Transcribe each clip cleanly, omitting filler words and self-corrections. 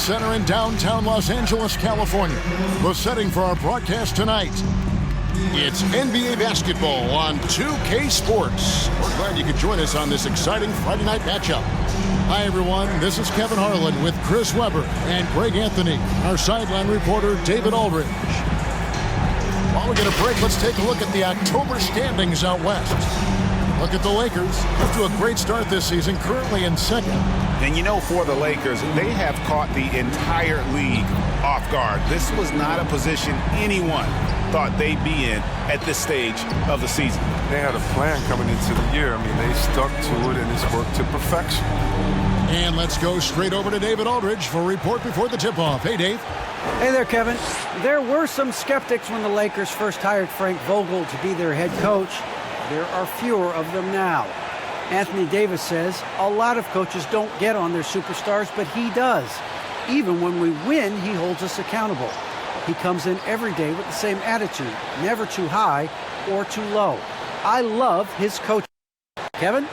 Center in downtown Los Angeles, California. The setting for our broadcast tonight. It's NBA basketball on 2K Sports. We're glad you could join us on this exciting Friday night matchup. Hi, everyone. This is Kevin Harlan with Chris Webber and Greg Anthony, our sideline reporter, David Aldridge. While we get a break, let's take a look at the October standings out west. Look at the Lakers. Off to a great start this season, currently in second. And you know, for the Lakers, they have caught the entire league off guard. This was not a position anyone thought they'd be in at this stage of the season. They had a plan coming into the year. I mean, they stuck to it, and it's worked to perfection. And let's go straight over to David Aldridge for a report before the tip-off. Hey, Dave. Hey there, Kevin. There were some skeptics when the Lakers first hired Frank Vogel to be their head coach. There are fewer of them now. Anthony Davis says a lot of coaches don't get on their superstars, but he does. Even when we win, he holds us accountable. He comes in every day with the same attitude, never too high or too low. I love his coaching. Kevin?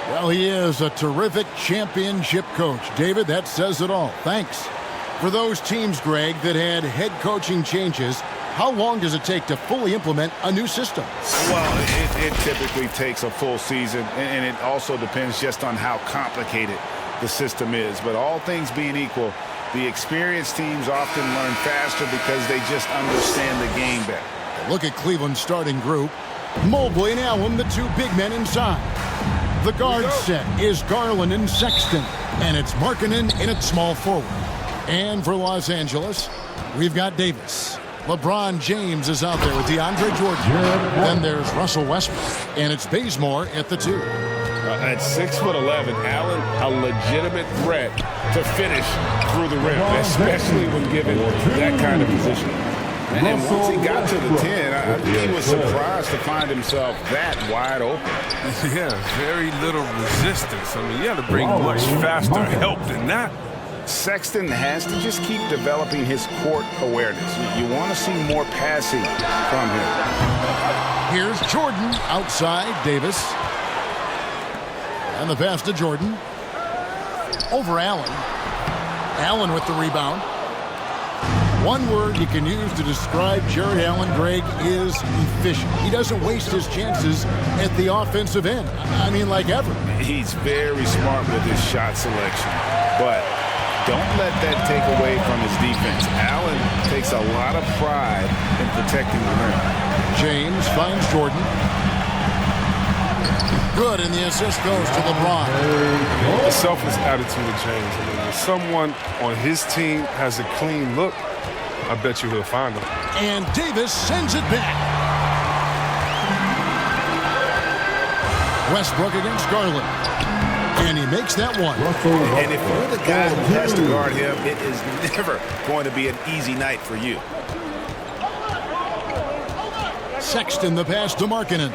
Well, he is a terrific championship coach. David, that says it all. Thanks. For those teams, Greg, that had head coaching changes, how long does it take to fully implement a new system? Well, it typically takes a full season, and it also depends just on how complicated the system is. But all things being equal, the experienced teams often learn faster because they just understand the game better. Look at Cleveland's starting group. Mobley and Allen, the two big men inside. The guard set is Garland and Sexton, and it's Markkanen in at small forward. And for Los Angeles, we've got Davis. LeBron James is out there with DeAndre Jordan. Then there's Russell Westbrook, and it's Bazemore at the 2. At 6'11", Allen, a legitimate threat to finish through the rim, especially when given that kind of position. And once he got to the 10, I think he was surprised to find himself that wide open. Yeah, very little resistance. I mean, you had to bring much faster help than that. Sexton has to just keep developing his court awareness. You want to see more passing from him. Here's Jordan outside Davis. And the pass to Jordan. Over Allen. Allen with the rebound. One word you can use to describe Jared Allen, Greg, is efficient. He doesn't waste his chances at the offensive end. I mean, like ever. He's very smart with his shot selection, but don't let that take away from his defense. Allen takes a lot of pride in protecting the rim. James finds Jordan. Good, and the assist goes to LeBron. The selfless attitude of James. I mean, if someone on his team has a clean look, I bet you he'll find them. And Davis sends it back. Westbrook against Garland. And he makes that one. And if you're the guy who has to guard him, it is never going to be an easy night for you. Sexton the pass to Markkanen.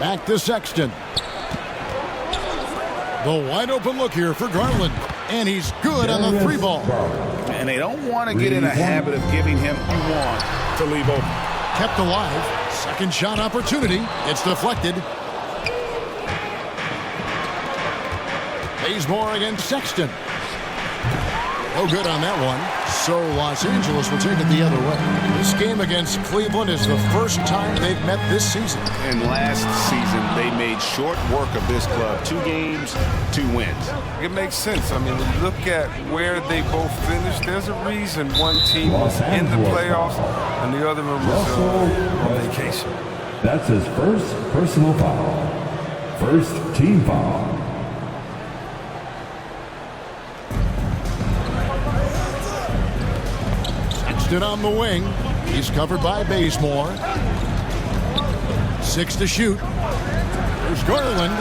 Back to Sexton. The wide open look here for Garland. And he's good on the 3 ball. And they don't want to get in a habit of giving him one to leave open. Kept alive. Second shot opportunity. It's deflected. Bazemore against Sexton. No good on that one. So Los Angeles will take it the other way. This game against Cleveland is the first time they've met this season. And last season, they made short work of this club. 2 games, 2 wins. It makes sense. I mean, when you look at where they both finished, there's a reason one team was in the playoffs and the other one was on vacation. That's his first personal foul. First team foul. Sexton on the wing. He's covered by Bazemore. 6 to shoot. There's Garland.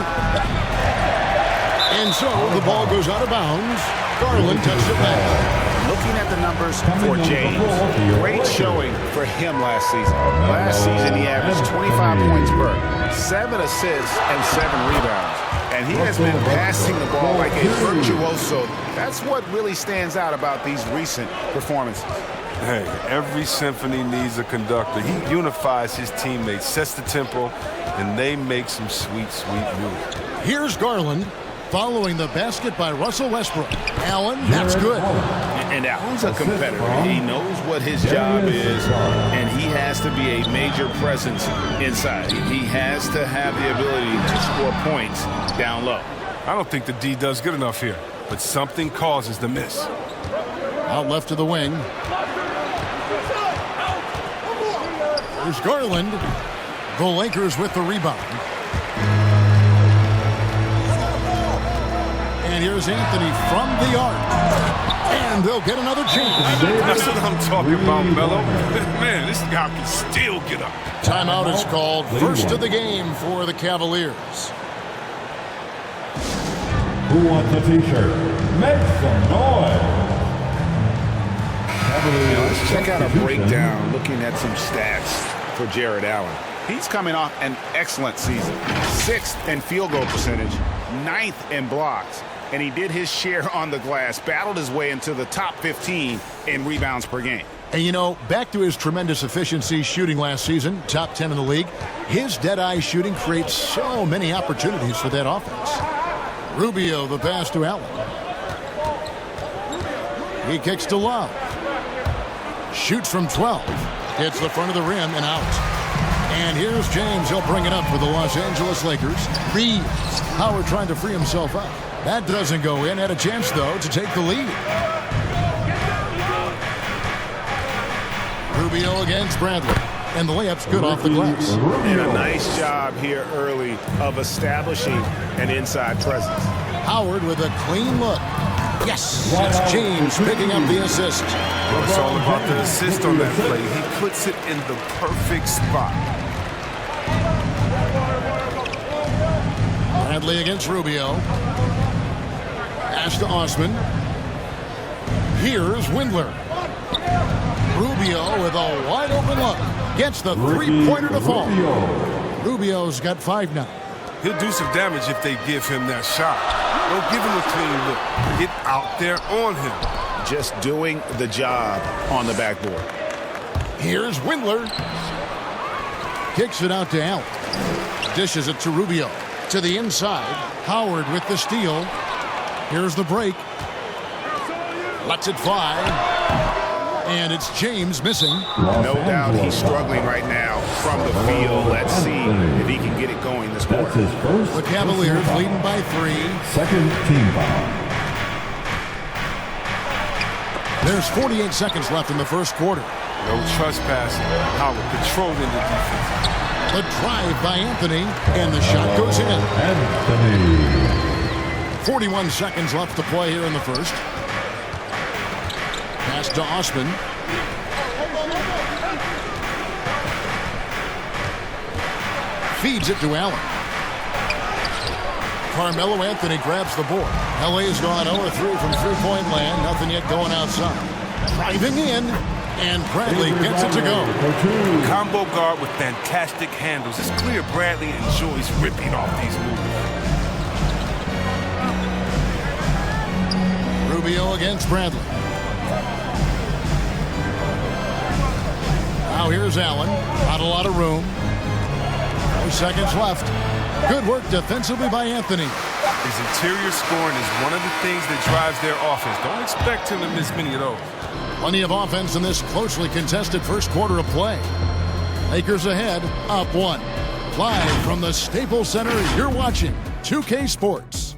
And so the ball goes out of bounds. Garland touched it back. Looking at the numbers for James, great showing for him last season. Last season, he averaged 25 points per 7 assists and 7 rebounds. And he has been passing the ball like a virtuoso. That's what really stands out about these recent performances. Hey, every symphony needs a conductor. He unifies his teammates, sets the tempo, and they make some sweet, sweet music. Here's Garland following the basket by Russell Westbrook. Allen, that's good. And Allen's a competitor. He knows what his job is, and he has to be a major presence inside. He has to have the ability to score points down low. I don't think the D does good enough here, but something causes the miss. Out left to the wing. Here's Garland. The Lakers with the rebound. And here's Anthony from the arc. And they'll get another chance. That's what I'm talking about, Melo. Man, this guy can still get up. Timeout is called. First of the game for the Cavaliers. Who wants a t-shirt? Make some noise. Let's check out a breakdown looking at some stats for Jared Allen. He's coming off an excellent season. 6th in field goal percentage, 9th in blocks, and he did his share on the glass, battled his way into the top 15 in rebounds per game. And you know, back to his tremendous efficiency shooting last season, top 10 in the league, his dead-eye shooting creates so many opportunities for that offense. Rubio, the pass to Allen. He kicks to Love. Shoots from 12. Hits the front of the rim and out. And here's James. He'll bring it up for the Los Angeles Lakers. Reeves. Howard trying to free himself up. That doesn't go in. Had a chance, though, to take the lead. Rubio against Bradley. And the layup's good off the glass. And a nice job here early of establishing an inside presence. Howard with a clean look. Yes, it's James picking up the assist. Well, it's all about the assist on that play. He puts it in the perfect spot. Bradley against Rubio. Pass to Osman. Here's Windler. Rubio with a wide open look. Gets the three-pointer to fall. Rubio's got 5 now. He'll do some damage if they give him that shot. Don't give him a clean look. Get out there on him. Just doing the job on the backboard. Here's Windler. Kicks it out to Allen. Dishes it to Rubio. To the inside. Howard with the steal. Here's the break. Lets it fly. And it's James missing. No doubt he's struggling right now from the field. Let's see if he can get it going this quarter. The Cavaliers leading by 3. Second team foul. There's 48 seconds left in the first quarter. No trespassing. Howard controlling the defense. The drive by Anthony, and the shot goes in. Anthony. 41 seconds left to play here in the first. Pass to Osman. Feeds it to Allen. Carmelo Anthony grabs the board. LA's gone 0-3 from three-point land. Nothing yet going outside. Driving in, and Bradley gets it to go. Combo guard with fantastic handles. It's clear Bradley enjoys ripping off these moves. Rubio against Bradley. Now here's Allen. Not a lot of room. 4 seconds left. Good work defensively by Anthony. His interior scoring is one of the things that drives their offense. Don't expect him to miss many of those. Plenty of offense in this closely contested first quarter of play. Lakers ahead, up 1. Live from the Staples Center, you're watching 2K Sports.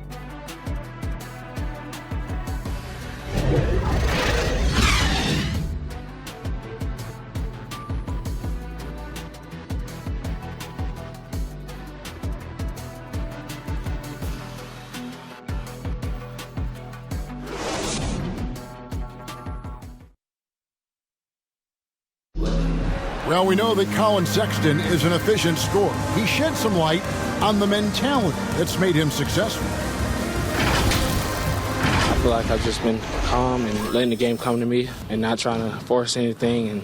Well, we know that Colin Sexton is an efficient scorer. He shed some light on the mentality that's made him successful. I feel like I've just been calm and letting the game come to me and not trying to force anything and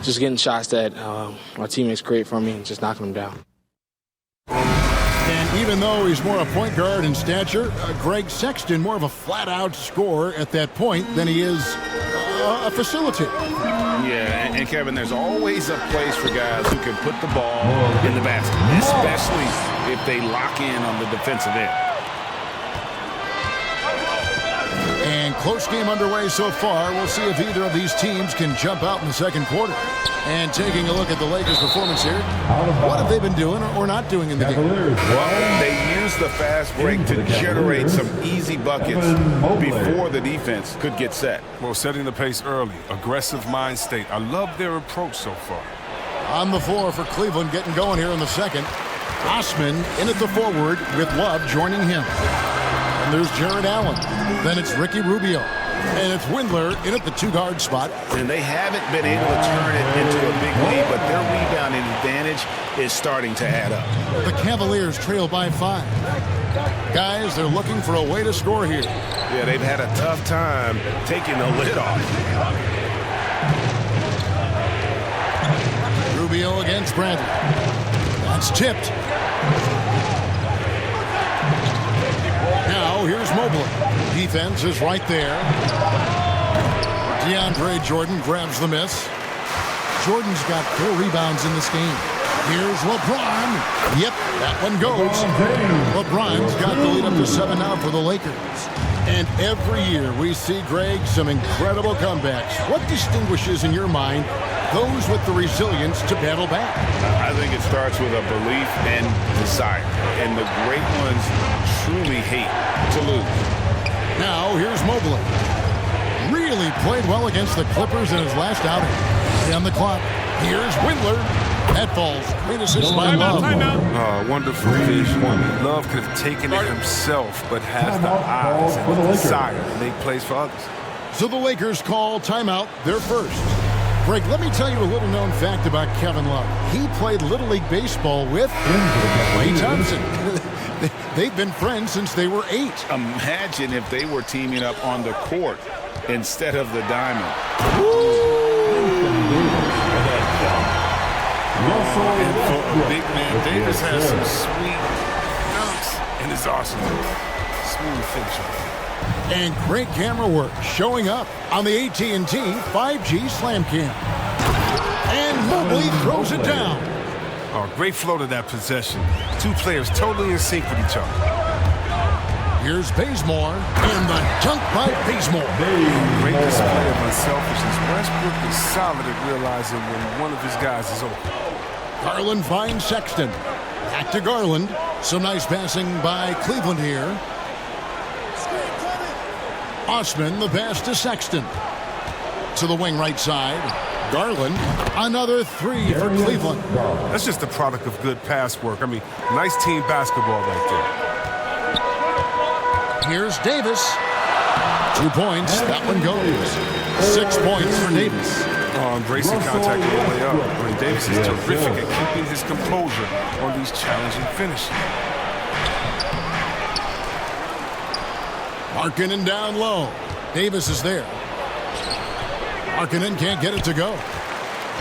just getting shots that my teammates create for me and just knocking them down. Even though he's more a point guard in stature, Greg Sexton more of a flat-out scorer at that point than he is a facilitator. Yeah, and Kevin, there's always a place for guys who can put the ball in the basket, especially if they lock in on the defensive end. And close game underway so far. We'll see if either of these teams can jump out in the second quarter. And taking a look at the Lakers' performance here, what have they been doing or not doing in the game? Well, they used the fast break to generate some easy buckets before the defense could get set. Well, setting the pace early, aggressive mind state. I love their approach so far. On the floor for Cleveland, getting going here in the second. Osman in at the forward with Love joining him. And there's Jared Allen. Then it's Ricky Rubio. And it's Windler in at the two-guard spot. And they haven't been able to turn it into a big lead, but their rebounding advantage is starting to add up. The Cavaliers trail by 5. Guys, they're looking for a way to score here. Yeah, they've had a tough time taking the lid off. Rubio against Bradley. That's tipped. Now, here's Mobley. Defense is right there. DeAndre Jordan grabs the miss. Jordan's got 4 rebounds in this game. Here's LeBron. Yep, that one goes. LeBron's got the lead up to 7 now for the Lakers. And every year we see, Greg, some incredible comebacks. What distinguishes, in your mind, those with the resilience to battle back? I think it starts with a belief and desire. And the great ones truly hate to lose. Now, here's Mobley. Really played well against the Clippers in his last outing. On the clock, here's Windler. That falls. Great assist by Love. Wonderful vision. Love could have taken it himself, but has the eyes and the desire to make plays for others. So the Lakers call timeout, their first. Greg, let me tell you a little known fact about Kevin Love. He played Little League Baseball with Klay Thompson. They've been friends since they were 8. Imagine if they were teaming up on the court instead of the diamond. And for big man, Davis has some sweet dunks in his arsenal. Smooth finisher. And great camera work showing up on the AT&T 5G Slam Cam. And Mobley throws it down. Oh, great flow to that possession. 2 players totally in sync with each other. Here's Bazemore, and the dunk by Bazemore. Great display of unselfishness. Westbrook is solid at realizing when one of his guys is open. Garland finds Sexton. Back to Garland. Some nice passing by Cleveland here. Osman, the pass to Sexton. To the wing right side. Garland, another 3 for Cleveland. That's just a product of good pass work. I mean, nice team basketball right there. Here's Davis. 2 points. That one goes. 6 points for Davis. Embracing contact all the way up. And Davis is terrific at keeping his composure on these challenging finishes. Markkanen down low. Davis is there. Markkanen can't get it to go.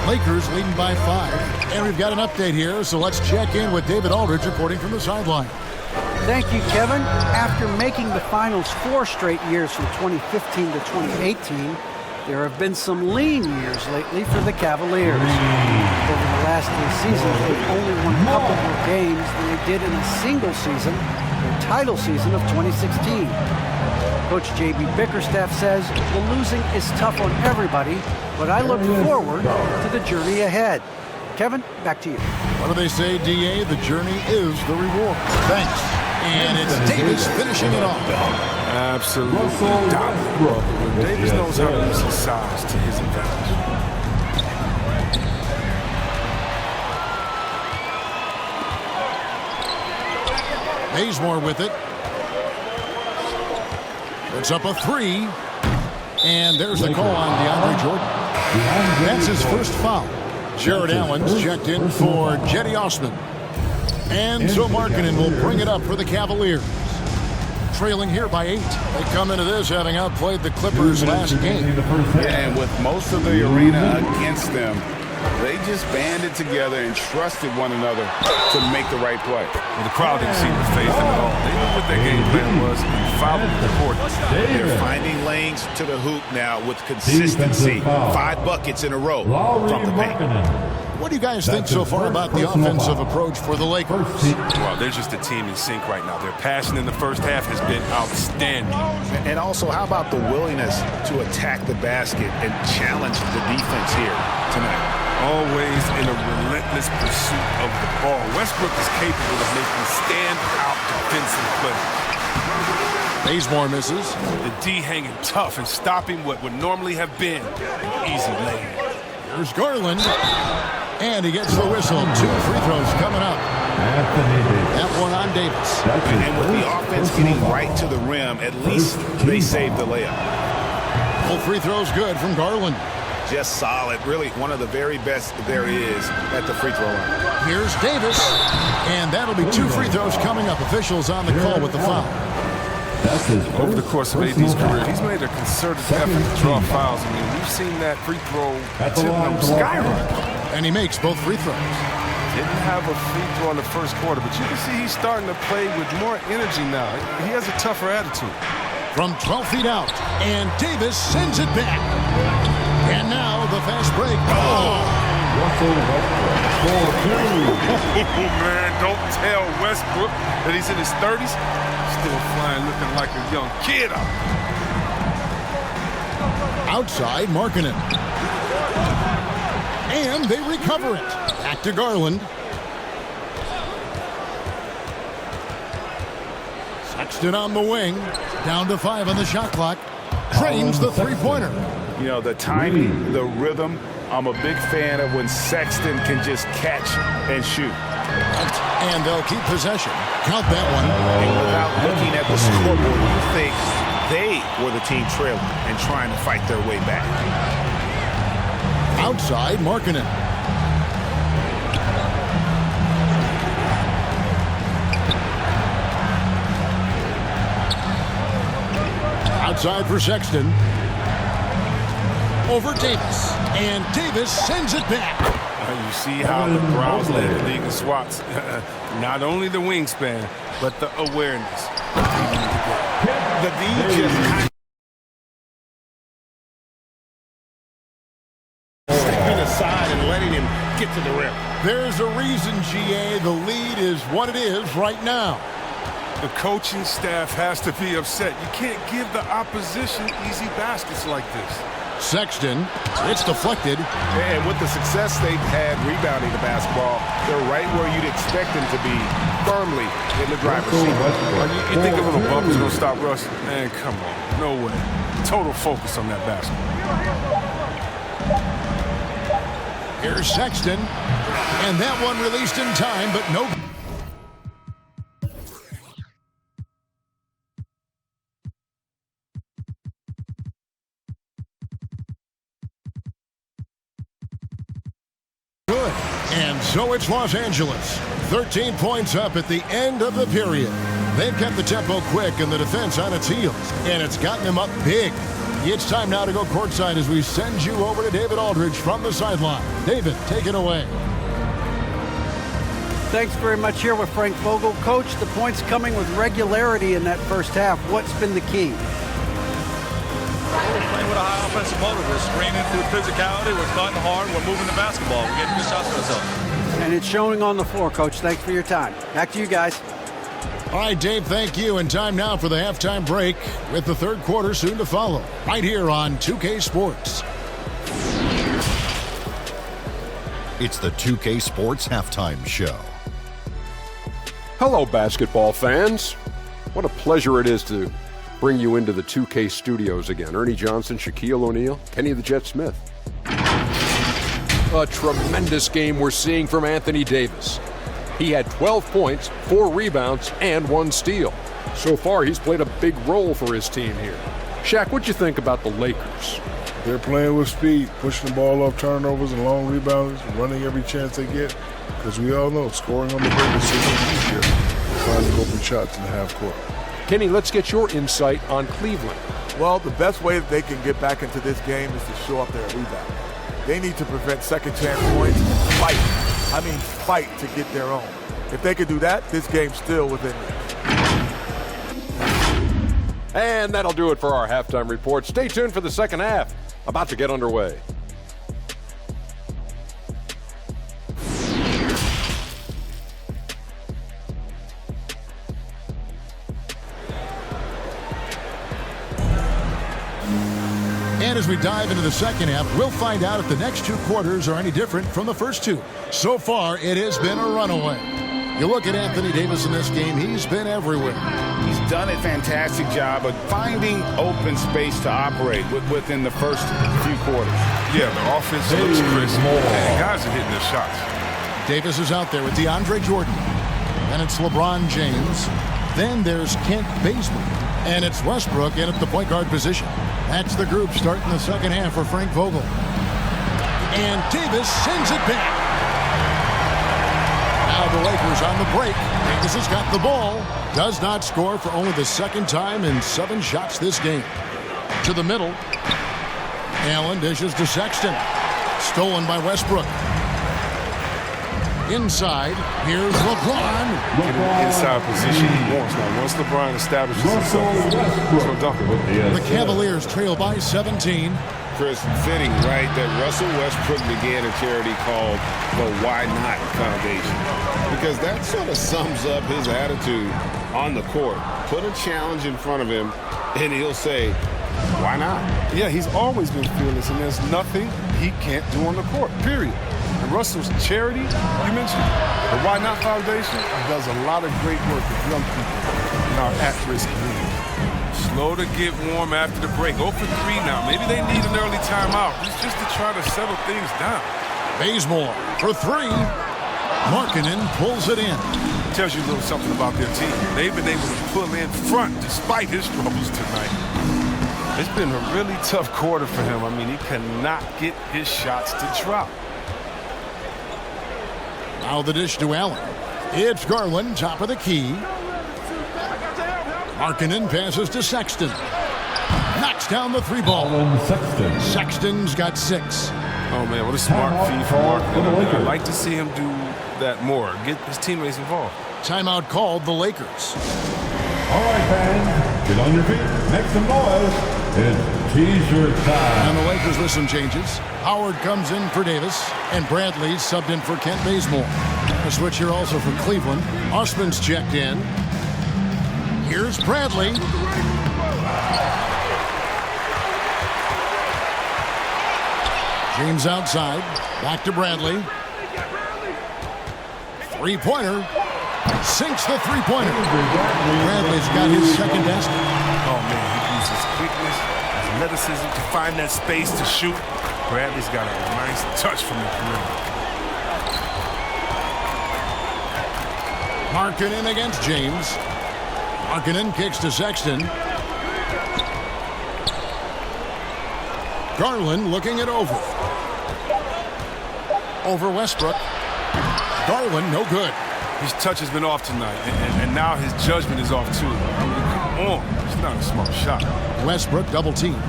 Lakers leading by 5. And we've got an update here, so let's check in with David Aldridge reporting from the sideline. Thank you, Kevin. After making the finals 4 straight years from 2015 to 2018, there have been some lean years lately for the Cavaliers. Over the last 3 seasons, they've only won a couple more games than they did in a single season, their title season of 2016. Coach J.B. Bickerstaff says the losing is tough on everybody, but I look forward to the journey ahead. Kevin, back to you. What do they say, D.A.? The journey is the reward. Thanks. And it's Davis finishing it off. Absolutely dominant. Davis knows how to use his size to his advantage. Bazemore with it. Puts up a 3. And there's the call on DeAndre Jordan. That's his first foul. Jared Allen's checked in for Jetty Osman. And so Markkanen will bring it up for the Cavaliers. Trailing here by 8. They come into this having outplayed the Clippers last game. And with most of the arena against them, They just banded together and trusted one another to make the right play. Well, the crowd didn't seem to faze them at all. They knew what their game plan was and followed the coordinates. They're finding lanes to the hoop now with consistency. 5 buckets in a row from the paint. What do you guys think so far about the offensive approach for the Lakers? Well, they're just a team in sync right now. Their passion in the first half has been outstanding. And also, how about the willingness to attack the basket and challenge the defense here tonight? Always in a relentless pursuit of the ball. Westbrook is capable of making stand-out defensive plays. Bazemore misses. The D hanging tough and stopping what would normally have been an easy lane. Here's Garland. And he gets the whistle. 2 free throws coming up. That one on Davis. And with the offense getting right to the rim, at least they saved the layup. Full free throws good from Garland. Just solid. Really one of the very best there is at the free throw line. Here's Davis. And that'll be 2 free throws coming up. Officials on the call with the foul. Over the course of AD's career, he's made a concerted effort to draw fouls. I mean, we've seen that free throw skyrocket. And he makes both free throws. Didn't have a free throw in the first quarter, but you can see he's starting to play with more energy now. He has a tougher attitude. From 12 feet out, and Davis sends it back. And now the fast break. Oh, Man, don't tell Westbrook that he's in his 30s. Still flying, looking like a young kid out there. Outside, Markkanen. And they recover it. Back to Garland. Sexton on the wing. Down to 5 on the shot clock. Trains the three-pointer. You know, the timing, the rhythm. I'm a big fan of when Sexton can just catch and shoot. And they'll keep possession. Count that one. And without looking at the scoreboard, you think they were the team trailing and trying to fight their way back. Outside, Markkanen. Outside for Sexton. Over Davis. And Davis sends it back. You see how the Browns led the league in swats. Not only the wingspan, but the awareness. The D just kind of stepping aside and letting him get to the rim. There's a reason, GA, the lead is what it is right now. The coaching staff has to be upset. You can't give the opposition easy baskets like this. Sexton, it's deflected. And with the success they've had rebounding the basketball, they're right where you'd expect them to be, firmly in the driver's seat. You think a little bump is going to stop Russ? Man, come on. No way. Total focus on that basketball. Here's Sexton. And that one released in time, but no. Good. And so it's Los Angeles. 13 points up at the end of the period. They've kept the tempo quick and the defense on its heels. And it's gotten them up big. It's time now to go courtside as we send you over to David Aldridge from the sideline. David, take it away. Thanks very much here with Frank Vogel. Coach, the points coming with regularity in that first half. What's been the key? We're playing with a high offensive motor. We're screening through physicality. We're cutting hard. We're moving the basketball. We're getting good shots for ourselves. And it's showing on the floor, Coach. Thanks for your time. Back to you guys. All right, Dave, thank you. And time now for the halftime break with the third quarter soon to follow. Right here on 2K Sports. It's the 2K Sports Halftime Show. Hello, basketball fans. What a pleasure it is to bring you into the 2K studios again. Ernie Johnson, Shaquille O'Neal, Kenny the Jet Smith. A tremendous game we're seeing from Anthony Davis. He had 12 points, 4 rebounds, and 1 steal. So far, he's played a big role for his team here. Shaq, what'd you think about the Lakers? They're playing with speed, pushing the ball off turnovers and long rebounds, running every chance they get. Because we all know scoring on the break is so much easier than finding open shots in the half court. Kenny, let's get your insight on Cleveland. Well, the best way that they can get back into this game is to show up there at rebound. They need to prevent second chance points and fight. I mean, fight to get their own. If they could do that, this game's still within reach. And that'll do it for our halftime report. Stay tuned for the second half, about to get underway. And as we dive into the second half, we'll find out if the next two quarters are any different from the first two. So far, it has been a runaway. You look at Anthony Davis in this game, he's been everywhere. He's done a fantastic job of finding open space to operate within the first few quarters. Yeah, the offense looks crisp, and guys are hitting their shots. Davis is out there with DeAndre Jordan. Then it's LeBron James. Then there's Kent Bazemore. And it's Westbrook in at the point guard position. That's the group starting the second half for Frank Vogel. And Davis sends it back. Now the Lakers on the break. Davis has got the ball. Does not score for only the second time in 7 shots this game. To the middle. Allen dishes to Sexton. Stolen by Westbrook. Inside, here's LeBron. Inside position he wants now. Once LeBron establishes himself, so dunk it. The Cavaliers trail by 17. Chris, fitting, right, that Russell Westbrook began a charity called the Why Not Foundation. Because that sort of sums up his attitude on the court. Put a challenge in front of him, and he'll say, why not? Yeah, he's always been fearless, and there's nothing he can't do on the court, period. And Russell's charity, you mentioned, the Why Not Foundation does a lot of great work with young people in our at-risk community. Slow to get warm after the break. 0 for 3 now. Maybe they need an early timeout. It's just to try to settle things down. Bazemore for 3. Markkanen pulls it in. Tells you a little something about their team. They've been able to pull in front despite his troubles tonight. It's been a really tough quarter for him. I mean, he cannot get his shots to drop. Now the dish to Allen. It's Garland, top of the key. Markkanen passes to Sexton. Knocks down the 3-ball. Sexton's got 6. Oh, man, what a smart feed for Markkanen. I'd like to see him do that more. Get his teammates involved. Timeout called the Lakers. All right, fans, get on your feet, make some noise. It's T-shirt time. And the Lakers with some changes. Howard comes in for Davis, and Bradley subbed in for Kent Bazemore. A switch here also for Cleveland. Osman's checked in. Here's Bradley. James outside. Back to Bradley. 3-pointer. Sinks the 3-pointer. Bradley's got his second best. Oh, man, he uses quickness, athleticism to find that space to shoot. Bradley's got a nice touch from the perimeter. Markkanen against James. Markkanen kicks to Sexton. Garland looking it over. Over Westbrook. Garland, no good. His touch has been off tonight, and now his judgment is off too. I mean, come on. It's not a smart shot. Westbrook double team.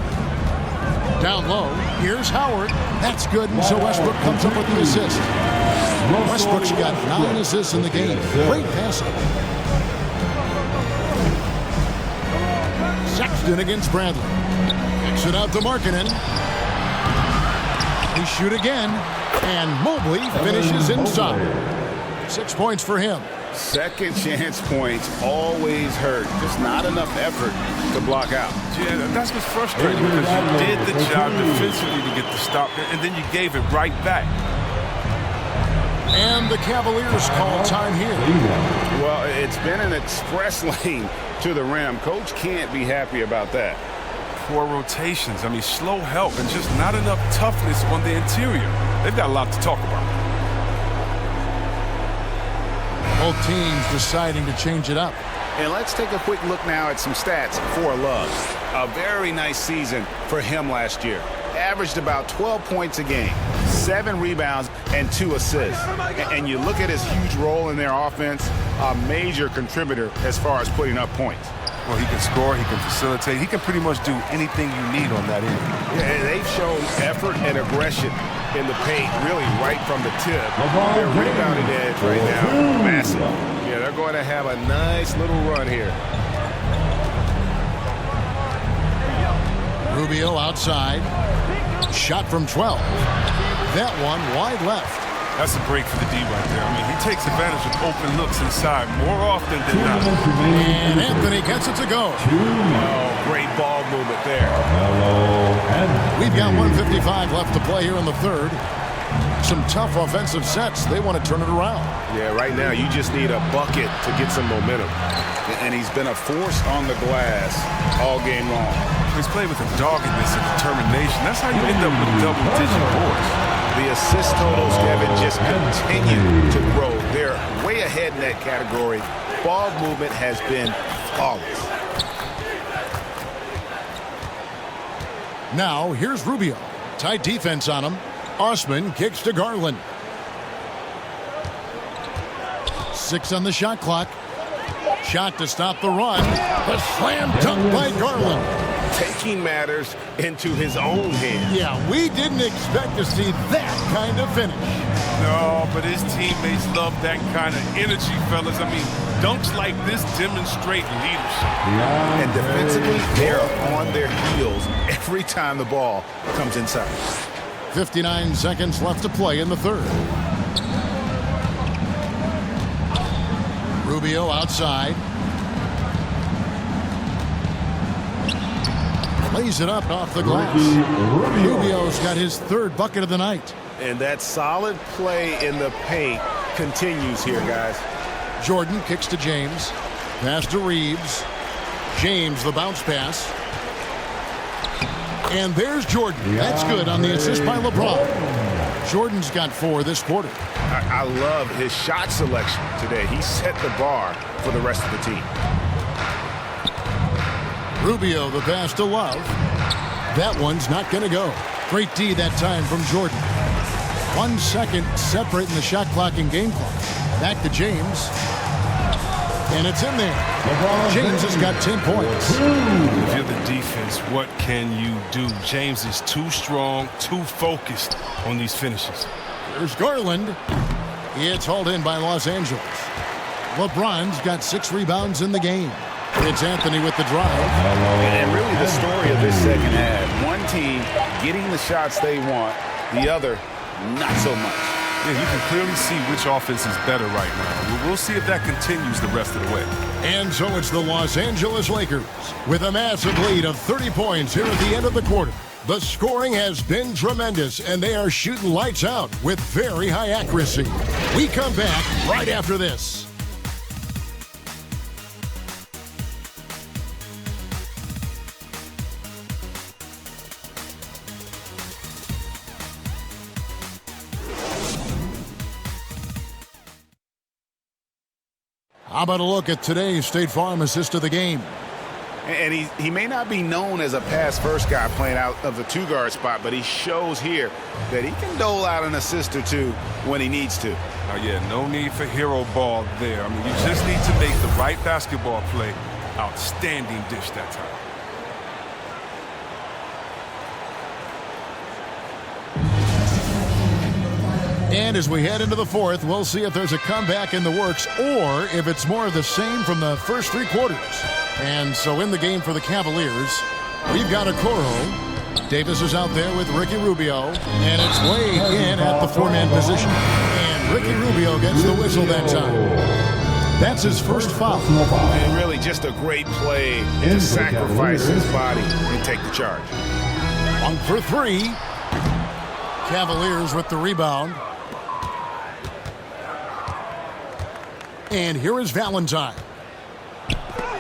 Down low. Here's Howard. That's good, and so Westbrook comes up with the assist. Westbrook's got 9 assists in the game. Great passing. Sexton against Bradley. Kicks it out to Markkanen. They shoot again, and Mobley finishes inside. 6 points for him. Second chance points always hurt. Just not enough effort to block out. Yeah, that's what's frustrating because you did the job defensively to get the stop, and then you gave it right back. And the Cavaliers call time here. Well, it's been an express lane to the rim. Coach can't be happy about that. Poor rotations. I mean, slow help and just not enough toughness on the interior. They've got a lot to talk about. Both teams deciding to change it up. And let's take a quick look now at some stats for Love. A very nice season for him last year. Averaged about 12 points a game, 7 rebounds, and 2 assists. And you look at his huge role in their offense, a major contributor as far as putting up points. Well, he can score, he can facilitate, he can pretty much do anything you need on that end. Yeah, and they've shown effort and aggression in the paint, really right from the tip. Their rebounding edge right now, massive. Yeah, they're going to have a nice little run here. Rubio outside. Shot from 12. That one wide left. That's a break for the D right there. I mean, he takes advantage of open looks inside more often than not. And Anthony gets it to go. Oh, great ball movement there. We've got 1:55 left to play here in the third. Some tough offensive sets. They want to turn it around. Yeah, right now you just need a bucket to get some momentum. And he's been a force on the glass all game long. He's played with a doggedness and determination. That's how you end up with double-digit boards. The assist totals, Kevin, just continue to grow. They're way ahead in that category. Ball movement has been flawless. Now, here's Rubio. Tight defense on him. Osman kicks to Garland. 6 on the shot clock. Shot to stop the run. The slam dunk by Garland. Taking matters into his own hands. Yeah, we didn't expect to see that kind of finish. No, but his teammates love that kind of energy, fellas. I mean, dunks like this demonstrate leadership. And defensively, they're on their heels every time the ball comes inside. 59 seconds left to play in the third. Rubio outside. Lays it up off the glass. Rubio's got his third bucket of the night. And that solid play in the paint continues here, guys. Jordan kicks to James. Pass to Reeves. James, the bounce pass. And there's Jordan. That's good on the assist by LeBron. Jordan's got 4 this quarter. I love his shot selection today. He set the bar for the rest of the team. Rubio, the pass to Love. That one's not going to go. Great D that time from Jordan. 1 second separating the shot clock and game clock. Back to James. And it's in there. James has got 10 points. If you're the defense, what can you do? James is too strong, too focused on these finishes. There's Garland. It's hauled in by Los Angeles. LeBron's got 6 rebounds in the game. It's Anthony with the drive. And really the story of this second half. One team getting the shots they want, the other not so much. Yeah, you can clearly see which offense is better right now. We'll see if that continues the rest of the way. And so it's the Los Angeles Lakers with a massive lead of 30 points here at the end of the quarter. The scoring has been tremendous, and they are shooting lights out with very high accuracy. We come back right after this. How about a look at today's State Farm assist of the game? And he may not be known as a pass-first guy playing out of the 2-guard spot, but he shows here that he can dole out an assist or two when he needs to. Oh, yeah, no need for hero ball there. I mean, you just need to make the right basketball play. Outstanding dish that time. And as we head into the fourth, we'll see if there's a comeback in the works or if it's more of the same from the first 3 quarters. And so in the game for the Cavaliers, we've got Okoro. Davis is out there with Ricky Rubio. And it's Wade in at the 4-man position. And Ricky Rubio gets the whistle that time. That's his first foul. And really just a great play to sacrifice his body and take the charge. 1 for 3. Cavaliers with the rebound. And here is Valentine.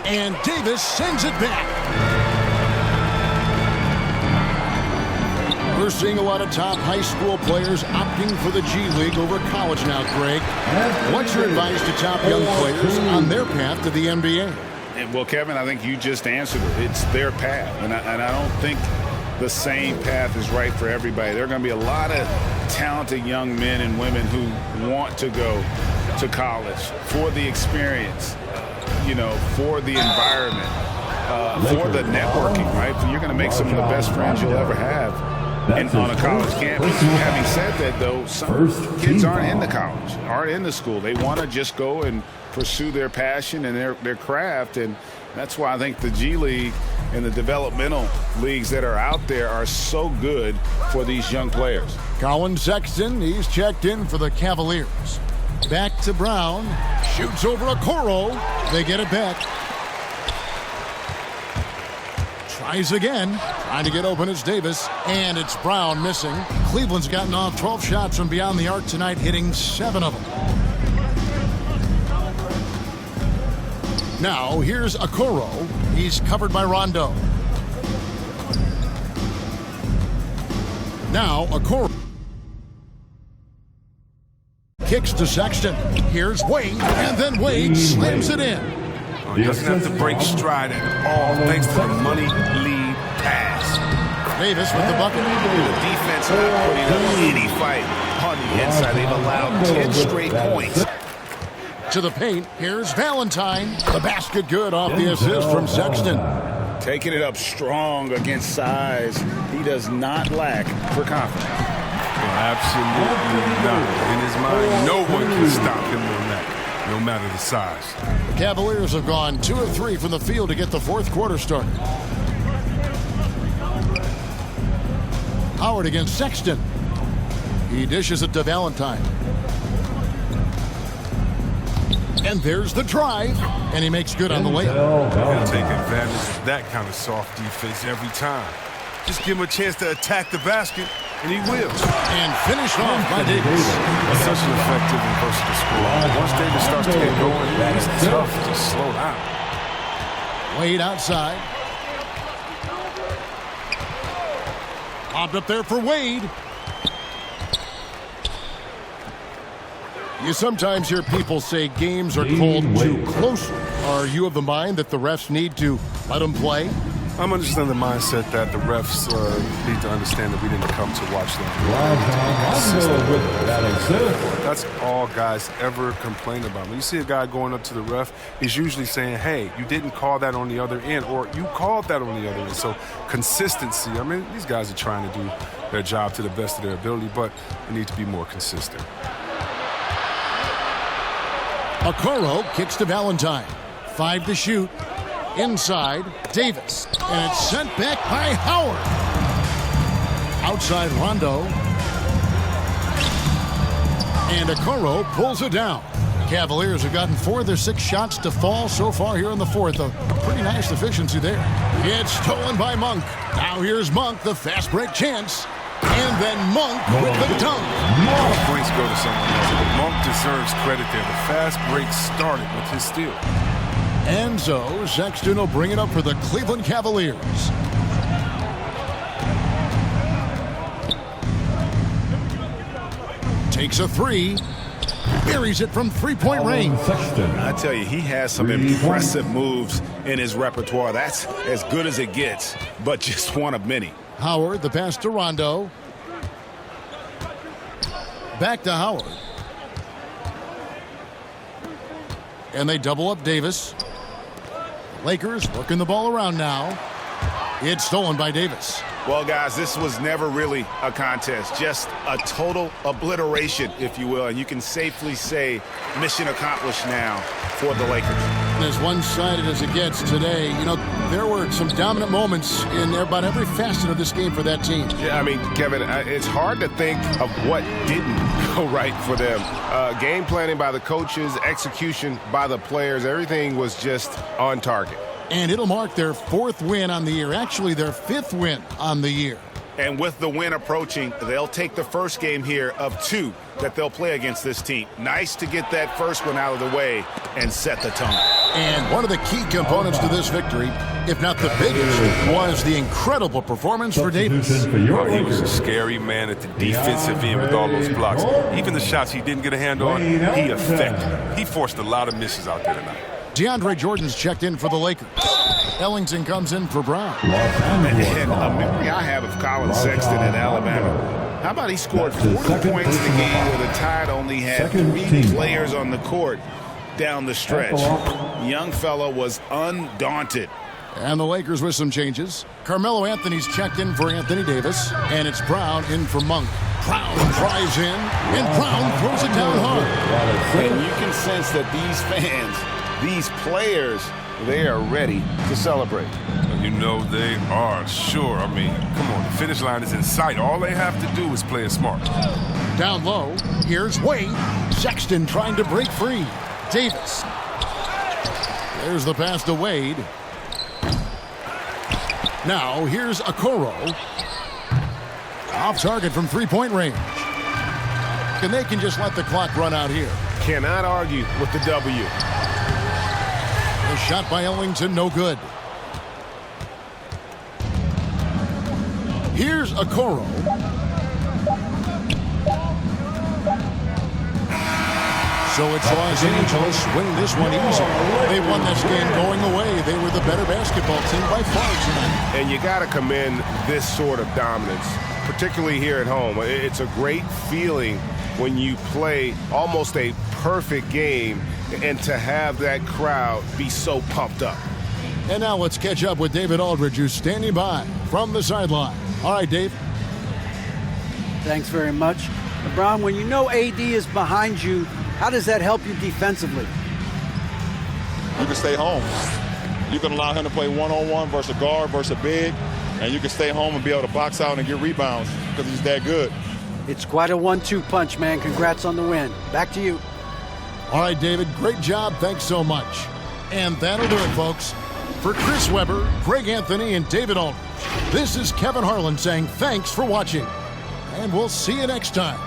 And Davis sends it back. We're seeing a lot of top high school players opting for the G League over college now, Greg. What's your advice to top young players on their path to the NBA? Well, Kevin, I think you just answered it. It's their path. And I don't think the same path is right for everybody. There are going to be a lot of talented young men and women who want to go to college for the experience, for the environment. for the networking, right? You're going to make some of the best friends you'll ever have on a college campus. Having said that, though, some kids aren't in the college, aren't in the school. They want to just go and pursue their passion and their craft, and that's why I think the G League and the developmental leagues that are out there are so good for these young players. Colin Sexton, he's checked in for the Cavaliers. Back to Brown, shoots over Okoro. They get it back. Tries again, trying to get open. It's Davis, and it's Brown missing. Cleveland's gotten off 12 shots from beyond the arc tonight, hitting 7 of them. Now, here's Okoro. He's covered by Rondo. Now, Okoro kicks to Sexton. Here's Wade, and then Wade slams it in. He doesn't have to break stride at all, thanks to the money lead pass. Davis with the bucket. The defense not putting up any fight on the inside. They've allowed 10 straight points. To the paint, here's Valentine. The basket good off the assist from Sexton. Taking it up strong against size. He does not lack for confidence. Absolutely not. In his mind, no one can stop him on that, no matter the size. The Cavaliers have gone 2 of 3 from the field to get the fourth quarter started. Howard against Sexton. He dishes it to Valentine. And there's the drive, and he makes good on the layup. He'll take advantage of that kind of soft defense every time. Just give him a chance to attack the basket, and he will. And finished off by Davis. That's such an effective and versatile scorer. Once Davis starts to get going, it's tough to slow down. Wade outside. Popped up there for Wade. You sometimes hear people say games are called too closely. Are you of the mind that the refs need to let them play? I'm understanding the mindset that the refs need to understand that we didn't come to watch them. That's all guys ever complain about. When you see a guy going up to the ref, he's usually saying, hey, you didn't call that on the other end, or you called that on the other end. So consistency, I mean, these guys are trying to do their job to the best of their ability, but they need to be more consistent. Okoro kicks to Valentine. 5 to shoot. Inside, Davis. And it's sent back by Howard. Outside, Rondo. And Okoro pulls it down. Cavaliers have gotten 4 of their 6 shots to fall so far here in the fourth. A pretty nice efficiency there. It's stolen by Monk. Now here's Monk, the fast break chance. And then Monk with the dunk. All the points go to someone else, but Monk deserves credit there. The fast break started with his steal. And so Sexton will bring it up for the Cleveland Cavaliers. Takes a 3. Buries it from three-point range. I tell you, he has some impressive moves in his repertoire. That's as good as it gets, but just one of many. Howard, the pass to Rondo. Back to Howard. And they double up Davis. Lakers working the ball around now. It's stolen by Davis. Well, guys, this was never really a contest, just a total obliteration, if you will. And you can safely say mission accomplished now for the Lakers. As one-sided as it gets today, you know, there were some dominant moments in about every facet of this game for that team. Yeah, I mean, Kevin, it's hard to think of what didn't go right for them. Game planning by the coaches, execution by the players, everything was just on target. And it'll mark their 4th win on the year, actually their 5th win on the year. And with the win approaching, they'll take the first game here of 2 that they'll play against this team. Nice to get that first one out of the way and set the tone. And one of the key components to this victory, if not the biggest, was the incredible performance for Davis. He was a scary man at the defensive end with all those blocks. Even the shots he didn't get a hand on, he affected. He forced a lot of misses out there tonight. DeAndre Jordan's checked in for the Lakers. Ellington comes in for Brown. And a memory I have of Colin Sexton at Alabama. How about he scored 40 points in the game where the Tide only had 3 players on the court down the stretch. Young fella was undaunted And the Lakers with some changes. Carmelo Anthony's checked in for Anthony Davis, and it's Brown in for Monk. Brown drives in, and Brown throws it down hard. And you can sense that these fans, these players, they are ready to celebrate. You know they are, sure. I mean, come on, the finish line is in sight. All they have to do is play it smart. Down low, here's Wade. Sexton trying to break free. Davis. There's the pass to Wade. Now, here's Okoro. Off target from three-point range. And they can just let the clock run out here. Cannot argue with the W. A shot by Ellington, no good. Here's Okoro. So it's Los Angeles winning this one easily. They won this game going away. They were the better basketball team by far tonight. And you got to commend this sort of dominance, particularly here at home. It's a great feeling when you play almost a perfect game and to have that crowd be so pumped up. And now let's catch up with David Aldridge, who's standing by from the sideline. All right, Dave. Thanks very much. LeBron, when you know AD is behind you, how does that help you defensively? You can stay home. You can allow him to play one-on-one versus a guard versus a big, and you can stay home and be able to box out and get rebounds because he's that good. It's quite a 1-2 punch, man. Congrats on the win. Back to you. All right, David, great job. Thanks so much. And that'll do it, folks. For Chris Webber, Greg Anthony, and David Aldridge, this is Kevin Harlan saying thanks for watching. And we'll see you next time.